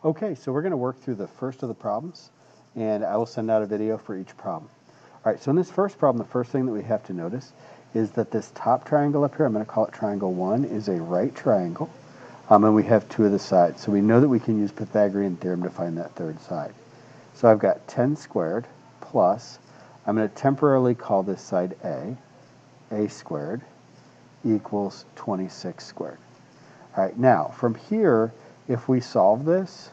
Okay, so we're going to work through the first of the problems, and I will send out a video for each problem. All right, so in this first problem, the first thing that we have to notice is that this top triangle up here, I'm going to call it triangle 1, is a right triangle, and we have 2 of the sides. So we know that we can use Pythagorean theorem to find that third side. So I've got 10 squared plus, I'm going to temporarily call this side a squared equals 26 squared. All right, now from here, if we solve this,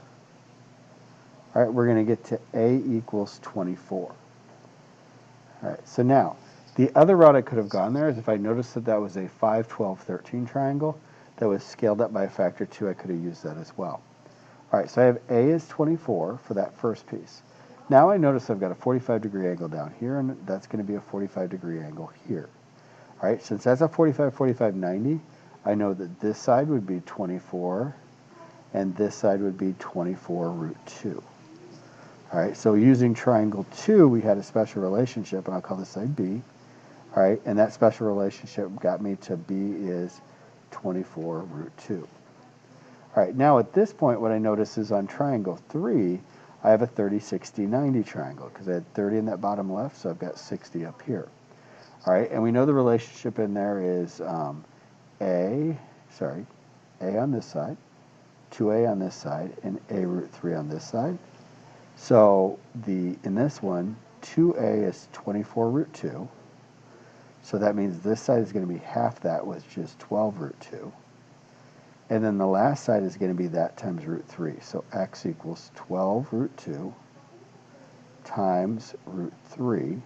all right, we're going to get to a equals 24. All right, so now, the other route I could have gone there is if I noticed that that was a 5, 12, 13 triangle that was scaled up by a factor 2, I could have used that as well. All right, so I have a is 24 for that first piece. Now I notice I've got a 45-degree angle down here, and that's going to be a 45-degree angle here. All right, since that's a 45, 45, 90, I know that this side would be 24, and this side would be 24 root 2. All right, so using triangle 2, we had a special relationship, and I'll call this side B. All right, and that special relationship got me to B is 24 root 2. All right, now at this point, what I notice is on triangle 3, I have a 30, 60, 90 triangle, because I had 30 in that bottom left, so I've got 60 up here. All right, and we know the relationship in there is A on this side, 2A on this side, and A root 3 on this side. So in this one, 2A is 24 root 2. So that means this side is going to be half that, which is 12 root 2. And then the last side is going to be that times root 3. So x equals 12 root 2 times root 3,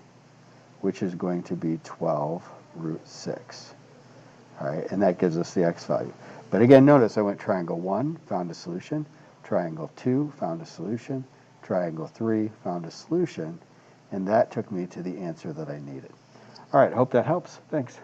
which is going to be 12 root 6. All right, and that gives us the x value. But again, notice I went triangle 1, found a solution. Triangle 2, found a solution. Triangle 3, found a solution, and that took me to the answer that I needed. All right, hope that helps. Thanks.